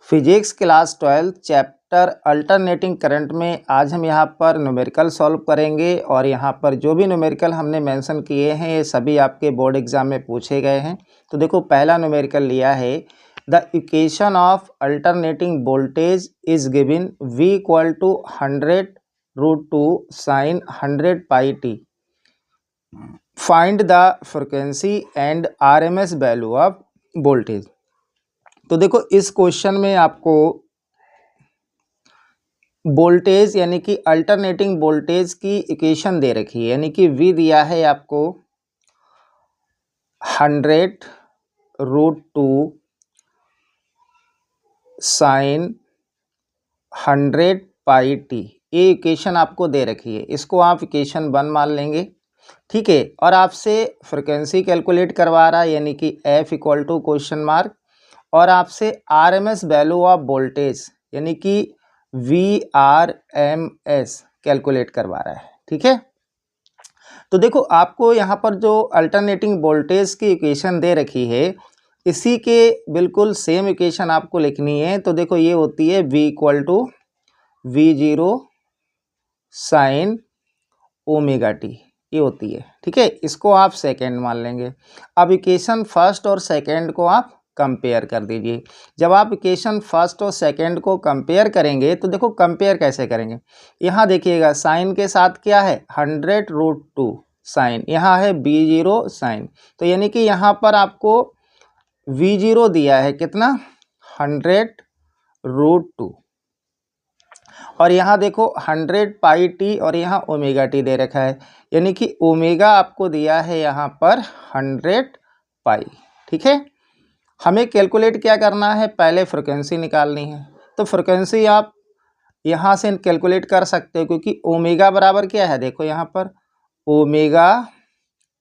Physics class 12 chapter alternating current में आज हम यहाँ पर न्यूमेरिकल सॉल्व करेंगे और यहाँ पर जो भी न्यूमेरिकल हमने मेंशन किए हैं ये सभी आपके बोर्ड एग्जाम में पूछे गए हैं। तो देखो पहला न्यूमेरिकल लिया है, the equation of alternating voltage is given V equal to 100√2 sine 100 pi t, find the frequency and RMS value of voltage. तो देखो इस क्वेश्चन में आपको वोल्टेज यानी कि अल्टरनेटिंग वोल्टेज की इक्वेशन दे रखी है, यानी कि V दिया है आपको 100√2 साइन 100 पाई टी, ये इक्वेशन आपको दे रखी है। इसको आप इक्वेशन 1 मान लेंगे, ठीक है। और आपसे फ्रिक्वेंसी कैलकुलेट करवा रहा है, यानी कि F equal to question mark, और आपसे RMS वैल्यू ऑफ वोल्टेज यानी कि VRMS कैलकुलेट करवा रहा है, ठीक है। तो देखो आपको यहाँ पर जो अल्टरनेटिंग वोल्टेज की इक्वेशन दे रखी है, इसी के बिल्कुल सेम इक्वेशन आपको लिखनी है। तो देखो ये होती है V equal to V0 sine omega t, ये होती है, ठीक है। इसको आप सेकेंड मान लेंगे। अब इक्वेशन फर्स्ट और सेकेंड को आप कंपेयर कर दीजिए। जब आप इक्वेशन फर्स्ट और सेकेंड को कंपेयर करेंगे तो देखो कंपेयर कैसे करेंगे, यहाँ देखिएगा साइन के साथ क्या है 100√2 साइन, यहाँ है V0 साइन, तो यानी कि यहाँ पर आपको V0 दिया है कितना 100√2 और यहाँ देखो 100 पाई टी और यहाँ ओमेगा टी दे रखा है, यानी कि ओमेगा आपको दिया है यहाँ पर 100 पाई, ठीक है। हमें कैलकुलेट क्या करना है, पहले फ्रिक्वेंसी निकालनी है। तो फ्रिक्वेंसी आप यहाँ से कैलकुलेट कर सकते हो, क्योंकि ओमेगा बराबर क्या है, देखो यहाँ पर ओमेगा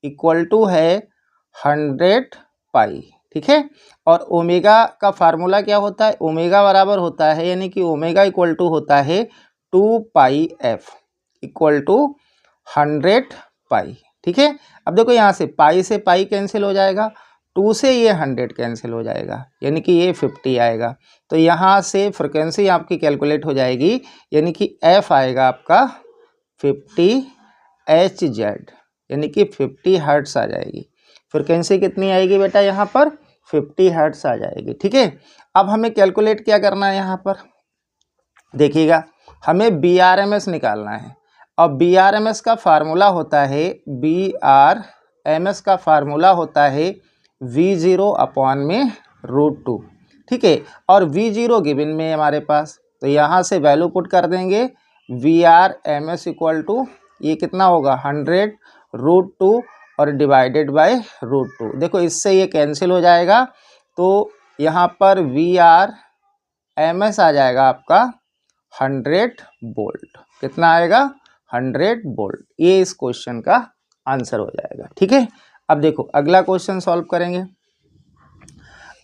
इक्वल टू है 100 पाई, ठीक है। और ओमेगा का फार्मूला क्या होता है, ओमेगा बराबर होता है, यानी कि ओमेगा इक्वल टू होता है 2 पाई एफ इक्वल टू 100 पाई, ठीक है। अब देखो यहाँ से पाई कैंसिल हो जाएगा, 2 से ये 100 कैंसिल हो जाएगा, यानी कि ये 50 आएगा। तो यहाँ से फ्रिक्वेंसी आपकी कैलकुलेट हो जाएगी, यानी कि एफ आएगा आपका 50 Hz, यानी कि 50 हर्ट्स आ जाएगी। फ्रिक्वेंसी कितनी आएगी बेटा, यहाँ पर 50 हर्ट्स आ जाएगी, ठीक है। अब हमें कैलकुलेट क्या करना है, यहाँ पर देखिएगा हमें BRMS निकालना है, और BRMS का फार्मूला होता है BRMS का फार्मूला होता है V0/√2, ठीक है। और V0 गिवन में हमारे पास, तो यहाँ से वैल्यू पुट कर देंगे VRMS इक्वल टू ये कितना होगा 100√2 और डिवाइडेड बाय √2। देखो इससे ये कैंसिल हो जाएगा, तो यहाँ पर VRMS आ जाएगा आपका 100 वोल्ट। कितना आएगा 100 वोल्ट। ये इस क्वेश्चन का आंसर हो जाएगा, ठीक है। अब देखो अगला क्वेश्चन सॉल्व करेंगे।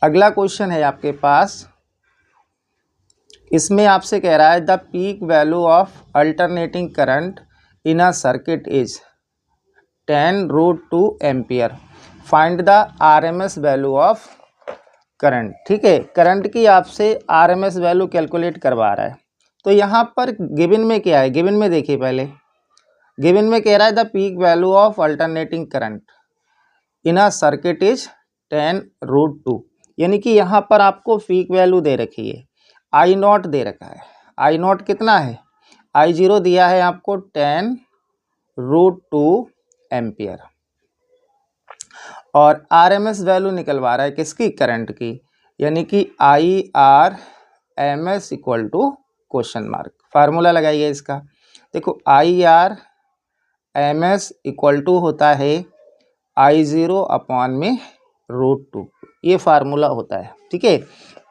अगला क्वेश्चन है आपके पास, इसमें आपसे कह रहा है the peak value of alternating current in a circuit is 10√2 ampere, find the RMS value of current, ठीक है। करंट की आपसे RMS वैल्यू कैलकुलेट करवा रहा है। तो यहाँ पर गिवन में क्या है, गिवन में देखिए पहले, गिवन में कह रहा है the peak value of alternating current in a circuit is 10√2, यानी कि यहाँ पर आपको पीक वैल्यू दे रखी है, I0 दे रखा है। I0 कितना है, I0 दिया है आपको 10√2 एम्पियर, और RMS वैल्यू निकलवा रहा है किसकी, करंट की, यानी कि IRMS equal to question mark. Formula लगाइए इसका, देखो IRMS इक्वल टू होता है I0/√2, ये फार्मूला होता है, ठीक है।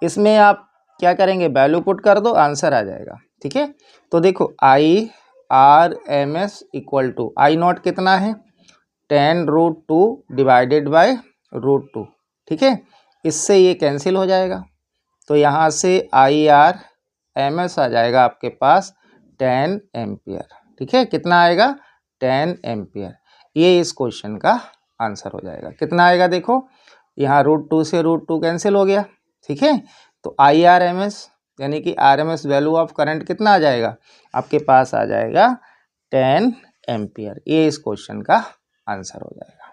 इसमें आप क्या करेंगे, वैल्यू पुट कर दो, आंसर आ जाएगा, ठीक है। तो देखो IRMS इक्वल टू I0 कितना है 10√2 डिवाइडेड बाय √2, ठीक है। इससे ये कैंसिल हो जाएगा, तो यहाँ से IRMS आ जाएगा आपके पास 10 एम्पियर, ठीक है। कितना आएगा 10 एम्पियर। ये इस क्वेश्चन का आंसर हो जाएगा। कितना आएगा, देखो यहाँ √2 से √2 कैंसिल हो गया, ठीक है। तो IRMS यानी कि RMS वैल्यू ऑफ करंट कितना आ जाएगा आपके पास, आ जाएगा 10 एम्पियर। ये इस क्वेश्चन का आंसर हो जाएगा।